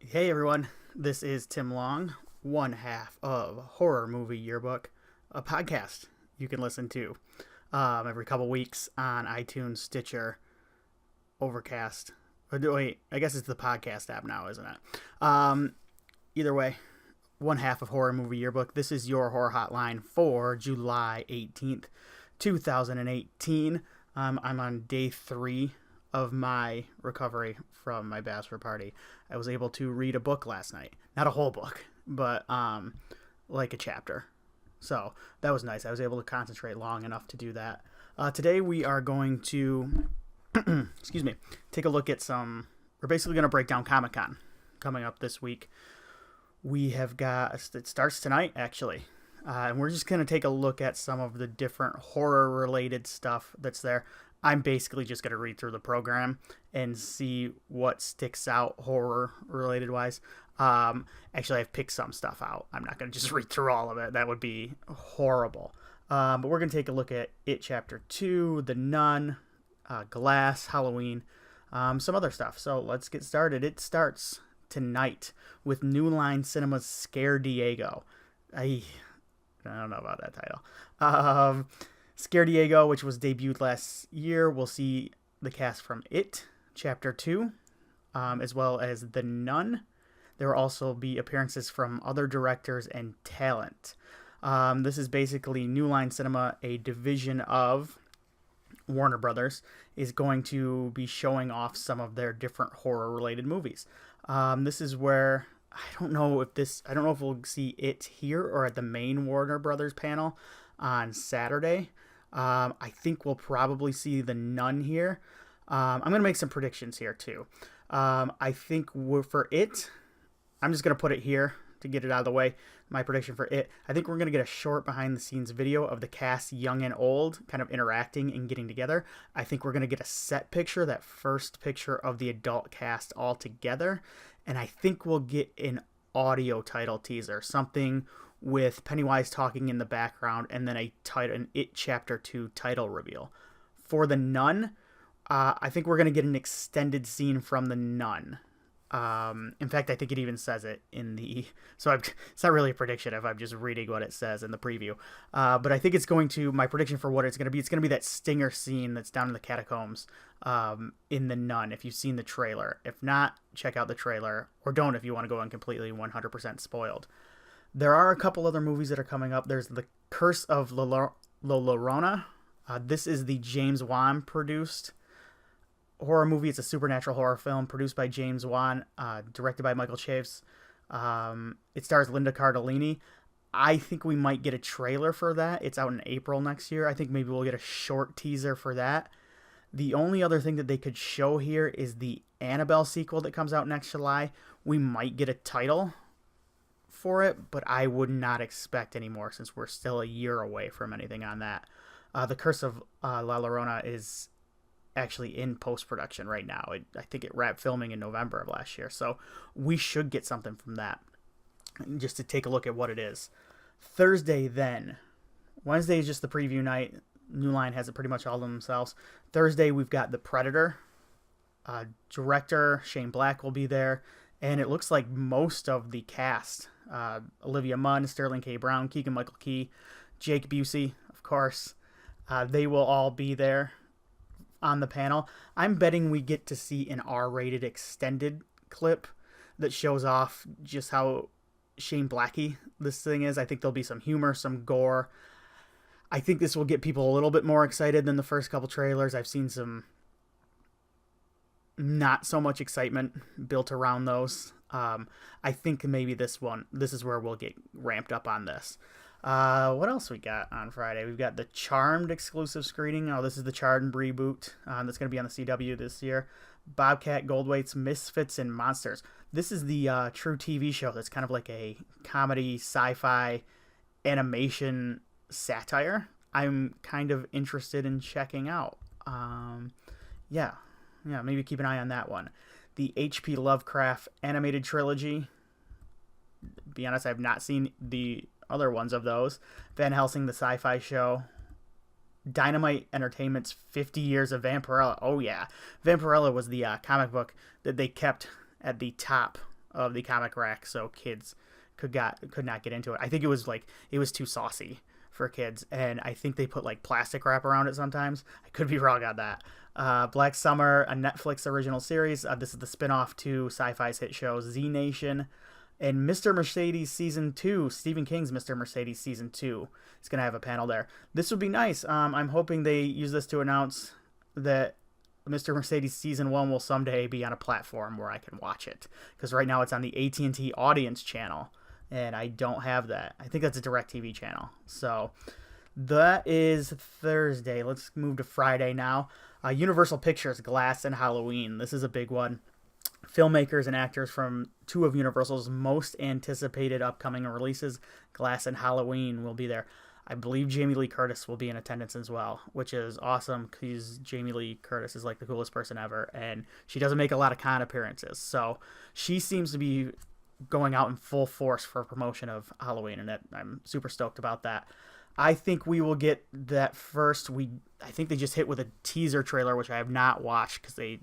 Hey everyone, this is Tim Long, one half of Horror Movie Yearbook, a podcast you can listen to every couple weeks on iTunes, Stitcher, Overcast. Wait, I guess it's the podcast app now, isn't it? Either way, one half of Horror Movie Yearbook. This is your horror hotline for July 18th, 2018. I'm on day 3 of my recovery from my bachelor party. I was able to read a book last night. Not a whole book, but like a chapter. So that was nice. I was able to concentrate long enough to do that. Today we are going to, excuse me, take a look at some. We're basically going to break down Comic-Con coming up this week. We have got, it starts tonight actually. And we're just going to take a look at some of the different horror related stuff that's there. I'm basically just going to read through the program and see what sticks out horror related wise. Actually, I've picked some stuff out. I'm not going to just read through all of it. That would be horrible. But we're going to take a look at It Chapter 2, The Nun, Glass, Halloween, some other stuff. So let's get started. It starts tonight with New Line Cinema's Scare Diego. I don't know about that title. Scare Diego, which was debuted last year, we'll see the cast from It, Chapter 2, as well as The Nun. There will also be appearances from other directors and talent. This is basically New Line Cinema, a division of Warner Brothers, is going to be showing off some of their different horror-related movies. This is where I don't know if we'll see It here or at the main Warner Brothers panel on Saturday. I think we'll probably see The Nun here. I'm going to make some predictions here too. I think for It, I'm just going to put it here to get it out of the way. My prediction for It, I think we're going to get a short behind the scenes video of the cast, young and old, kind of interacting and getting together. I think we're going to get a set picture, that first picture of the adult cast all together. And I think we'll get an audio title teaser, something with Pennywise talking in the background, and then an It Chapter 2 title reveal. For The Nun, I think we're going to get an extended scene from The Nun. In fact, I think it even says it in the... So it's not really a prediction if I'm just reading what it says in the preview. But I think my prediction for what it's going to be that stinger scene that's down in the catacombs in The Nun, if you've seen the trailer. If not, check out the trailer. Or don't if you want to go in completely 100% spoiled. There are a couple other movies that are coming up. There's The Curse of La Llorona. This is the James Wan produced horror movie. It's a supernatural horror film produced by James Wan, directed by Michael Chaves. It stars Linda Cardellini. I think we might get a trailer for that. It's out in April next year. I think maybe we'll get a short teaser for that. The only other thing that they could show here is the Annabelle sequel that comes out next July. We might get a title for it, but I would not expect any more since we're still a year away from anything on that. The Curse of La Llorona is actually in post-production right now. I think it wrapped filming in November of last year, so we should get something from that, just to take a look at what it is. Thursday then. Wednesday is just the preview night. New Line has it pretty much all to themselves. Thursday we've got The Predator. Director Shane Black will be there, and it looks like most of the cast, Olivia Munn, Sterling K. Brown, Keegan-Michael Key, Jake Busey, of course, they will all be there on the panel. I'm betting we get to see an R-rated extended clip that shows off just how Shane Blacky this thing is. I think there'll be some humor, some gore. I think this will get people a little bit more excited than the first couple trailers. I've seen some not so much excitement built around those. I think maybe this is where we'll get ramped up on this. What else we got on Friday? We've got the Charmed exclusive screening. Oh, this is the Charmed reboot that's going to be on the CW this year. Bobcat Goldthwait's Misfits and Monsters. This is the true TV show that's kind of like a comedy, sci-fi, animation satire. I'm kind of interested in checking out. Yeah, maybe keep an eye on that one. The H.P. Lovecraft animated trilogy. Be honest, I've not seen the other ones of those. Van Helsing, the sci-fi show. Dynamite Entertainment's 50 Years of Vampirella. Oh, yeah. Vampirella was the comic book that they kept at the top of the comic rack, so kids could not get into it. I think it was too saucy for kids, and I think they put like plastic wrap around it sometimes. I could be wrong on that. Black Summer, a Netflix original series. This is the spinoff to Sci-Fi's hit show Z Nation. And Mr. Mercedes Season 2, Stephen King's Mr. Mercedes Season 2 is going to have a panel there. This would be nice. I'm hoping they use this to announce that Mr. Mercedes Season 1 will someday be on a platform where I can watch it. Because right now it's on the AT&T Audience channel, and I don't have that. I think that's a DirecTV channel. So that is Thursday. Let's move to Friday now. Universal Pictures, Glass and Halloween. This is a big one. Filmmakers and actors from two of Universal's most anticipated upcoming releases, Glass and Halloween, will be there. I believe Jamie Lee Curtis will be in attendance as well, which is awesome because Jamie Lee Curtis is like the coolest person ever, and she doesn't make a lot of con appearances. So she seems to be going out in full force for promotion of Halloween, and I'm super stoked about that. I think we will get that first. I think they just hit with a teaser trailer, which I have not watched because they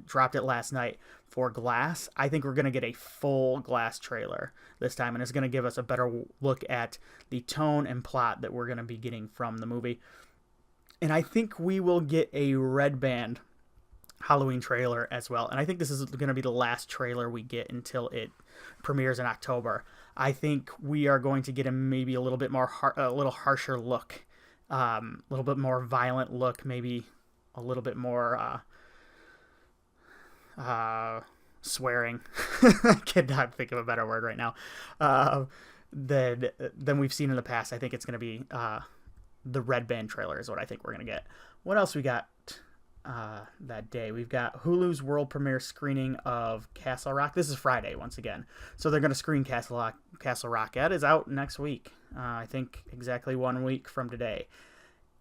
dropped it last night for Glass. I think we're going to get a full Glass trailer this time, and it's going to give us a better look at the tone and plot that we're going to be getting from the movie. And I think we will get a Red Band Halloween trailer as well. And I think this is going to be the last trailer we get until it premieres in October. I think we are going to get maybe a little bit more, a little harsher look, a little bit more violent look, maybe a little bit more swearing. I cannot think of a better word right now. Than we've seen in the past. I think it's going to be the Red Band trailer is what I think we're going to get. What else we got that day? We've got Hulu's world premiere screening of Castle Rock. This is Friday once again. So they're going to screen Castle Rock. That is out next week. I think exactly 1 week from today.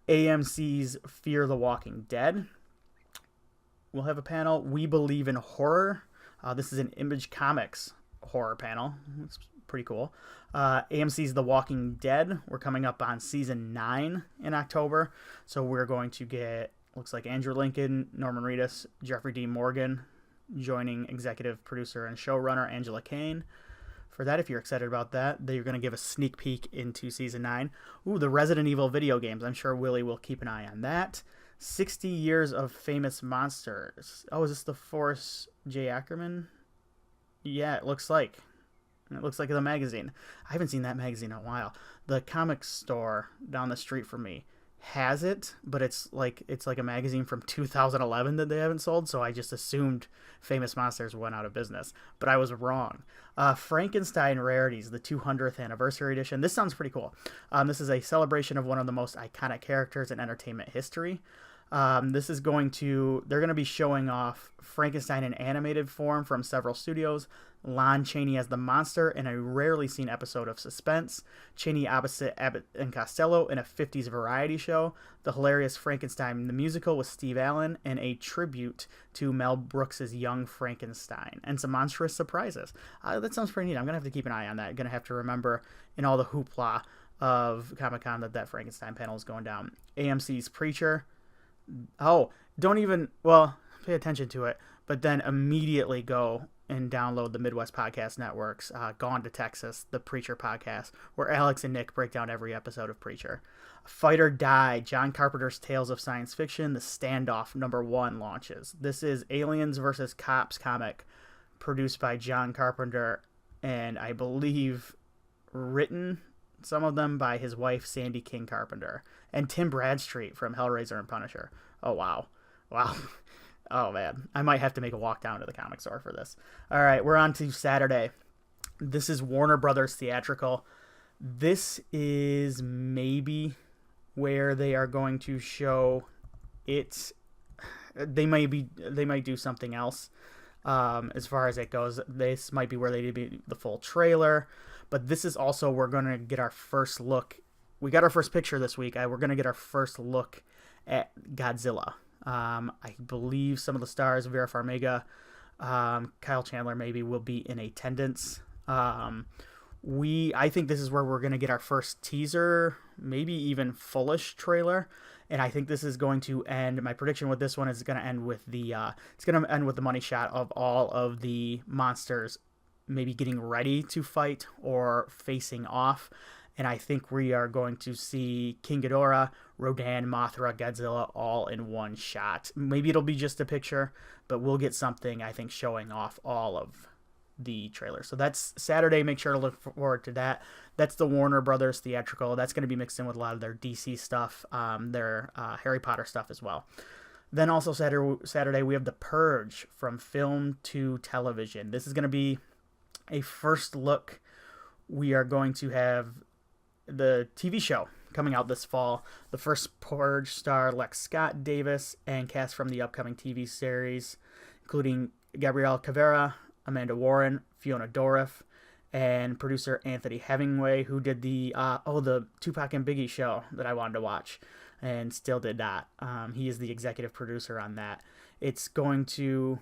AMC's Fear the Walking Dead. We'll have a panel. We Believe in Horror. This is an Image Comics horror panel. It's pretty cool. AMC's The Walking Dead. We're coming up on season 9 in October. So we're going to get, looks like Andrew Lincoln, Norman Reedus, Jeffrey D. Morgan, joining executive producer and showrunner Angela Kane. For that, if you're excited about that, they're going to give a sneak peek into season 9. Ooh, the Resident Evil video games. I'm sure Willie will keep an eye on that. 60 Years of Famous Monsters. Oh, is this the Forrest J. Ackerman? Yeah, it looks like. It looks like the magazine. I haven't seen that magazine in a while. The comic store down the street from me has it, but it's like a magazine from 2011 that they haven't sold, so I just assumed Famous Monsters went out of business. But I was wrong. Frankenstein Rarities, the 200th Anniversary Edition. This sounds pretty cool. This is a celebration of one of the most iconic characters in entertainment history. They're going to be showing off Frankenstein in animated form from several studios, Lon Chaney as the monster in a rarely seen episode of Suspense, Chaney opposite Abbott and Costello in a 50s variety show, the hilarious Frankenstein the Musical with Steve Allen, and a tribute to Mel Brooks' Young Frankenstein, and some monstrous surprises. That sounds pretty neat. I'm going to have to keep an eye on that. I'm going to have to remember in all the hoopla of Comic-Con that Frankenstein panel is going down. AMC's Preacher. Oh, pay attention to it, but then immediately go and download the Midwest Podcast Network's Gone to Texas, the Preacher podcast, where Alex and Nick break down every episode of Preacher. Fight or Die, John Carpenter's Tales of Science Fiction, The Standoff #1 launches. This is Aliens vs. Cops comic produced by John Carpenter, and I believe written, some of them, by his wife, Sandy King Carpenter, and Tim Bradstreet from Hellraiser and Punisher. Oh, wow. Oh, man. I might have to make a walk down to the comic store for this. All right, we're on to Saturday. This is Warner Brothers Theatrical. This is maybe where they are going to show it. They might do something else as far as it goes. This might be where they do the full trailer. But this is also, we're going to get our first look. We got our first picture this week. We're going to get our first look at Godzilla. I believe some of the stars, Vera Farmiga, Kyle Chandler maybe, will be in attendance. I think this is where we're going to get our first teaser, maybe even fullish trailer. And I think this is going to end. My prediction with this one is going to end with the money shot of all of the monsters maybe getting ready to fight or facing off. And I think we are going to see King Ghidorah, Rodan, Mothra, Godzilla all in one shot. Maybe it'll be just a picture, but we'll get something, I think, showing off all of the trailer. So that's Saturday. Make sure to look forward to that. That's the Warner Brothers theatrical. That's going to be mixed in with a lot of their DC stuff, their Harry Potter stuff as well. Then also Saturday, we have The Purge from film to television. This is going to be a first look. We are going to have the TV show coming out this fall. The first Purge star Lex Scott Davis and cast from the upcoming TV series, including Gabrielle Caveira, Amanda Warren, Fiona Dourif, and producer Anthony Hemingway, who did the Tupac and Biggie show that I wanted to watch and still did not. He is the executive producer on that. It's going to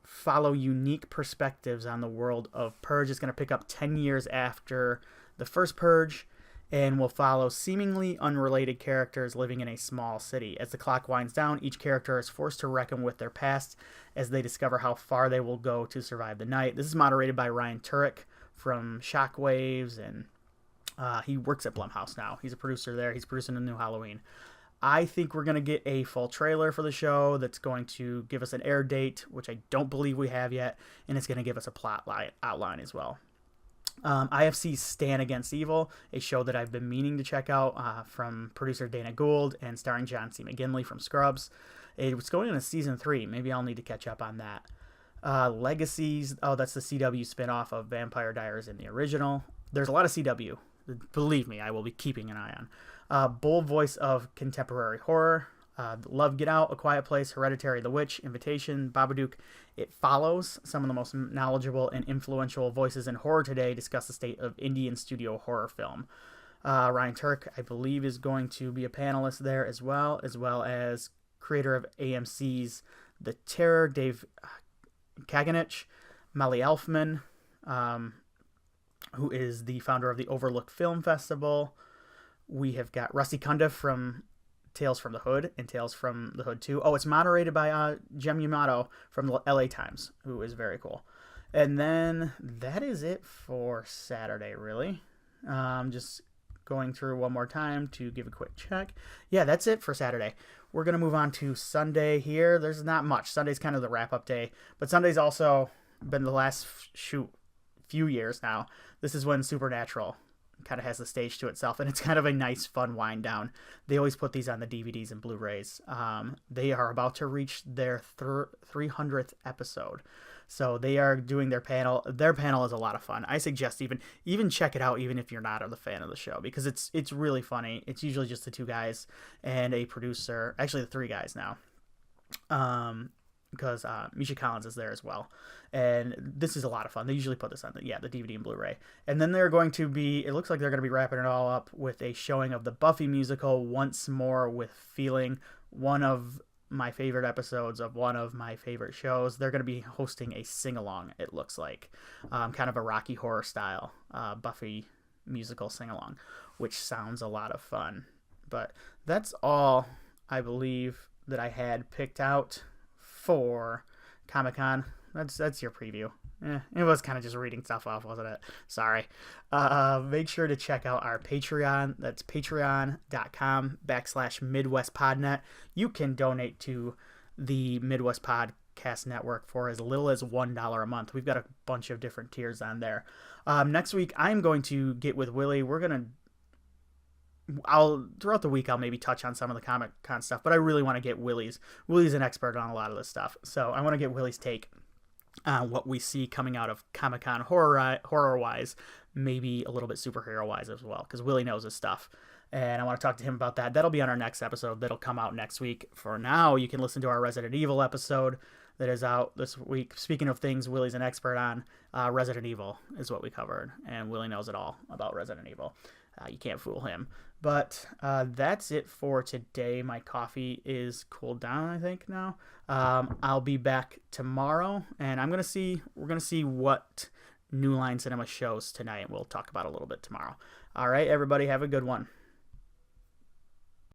follow unique perspectives on the world of Purge. It's going to pick up 10 years after the first Purge and will follow seemingly unrelated characters living in a small city. As the clock winds down, each character is forced to reckon with their past as they discover how far they will go to survive the night. This is moderated by Ryan Turek from Shockwaves, and he works at Blumhouse now. He's a producer there. He's producing a new Halloween. I think we're going to get a full trailer for the show that's going to give us an air date, which I don't believe we have yet, and it's going to give us a plot outline as well. IFC's Stan Against Evil, a show that I've been meaning to check out from producer Dana Gould and starring John C. McGinley from Scrubs. It was going into season 3. Maybe I'll need to catch up on that. Legacies, that's the CW spinoff of Vampire Diaries in the original. There's a lot of CW. Believe me, I will be keeping an eye on. Bold voice of contemporary horror. Love, Get Out, A Quiet Place, Hereditary, The Witch, Invitation, Babadook. It follows. Some of the most knowledgeable and influential voices in horror today discuss the state of Indian studio horror film. Ryan Turek, I believe, is going to be a panelist there as well as creator of AMC's The Terror, Dave Kaganich, Molly Elfman, who is the founder of the Overlook Film Festival. We have got Rusty Cundiff from Tales from the Hood and Tales from the Hood 2. Oh, it's moderated by Jem Yamato from the LA Times, who is very cool. And then that is it for Saturday, really. Just going through one more time to give a quick check. Yeah, that's it for Saturday. We're going to move on to Sunday here. There's not much. Sunday's kind of the wrap-up day, but Sunday's also been the last few years now. This is when Supernatural kind of has the stage to itself, and it's kind of a nice, fun wind down. They always put these on the DVDs and Blu-rays. They are about to reach their 300th episode, so they are doing their panel. Their panel is a lot of fun. I suggest even check it out, even if you're not a fan of the show, because it's really funny. It's usually just the two guys and a producer, actually the three guys now, because Misha Collins is there as well. And this is a lot of fun. They usually put this on the DVD and Blu-ray. And then they're going to be, it looks like they're going to be wrapping it all up with a showing of the Buffy musical Once More with Feeling, one of my favorite episodes of one of my favorite shows. They're going to be hosting a sing-along, it looks like. Kind of a Rocky Horror style Buffy musical sing-along, which sounds a lot of fun. But that's all, I believe, that I had picked out for Comic-Con. That's your preview. It was kind of just reading stuff off, wasn't it? Sorry. Make sure to check out our Patreon. That's patreon.com/MidwestPodNet. You can donate to the Midwest Podcast Network for as little as $1 a month. We've got a bunch of different tiers on there. Next week, I'm going to get with Willie. Throughout the week, I'll maybe touch on some of the Comic-Con stuff, but I really want to get Willie's an expert on a lot of this stuff, so I want to get Willie's take on what we see coming out of Comic-Con horror-wise, maybe a little bit superhero-wise as well, because Willie knows his stuff, and I want to talk to him about that. That'll be on our next episode. That'll come out next week. For now, you can listen to our Resident Evil episode that is out this week. Speaking of things Willie's an expert on, Resident Evil is what we covered, and Willie knows it all about Resident Evil. You can't fool him. But that's it for today. My coffee is cooled down, I think, now. I'll be back tomorrow, and we're gonna see what New Line Cinema shows tonight, and we'll talk about it a little bit tomorrow. All right, everybody, have a good one.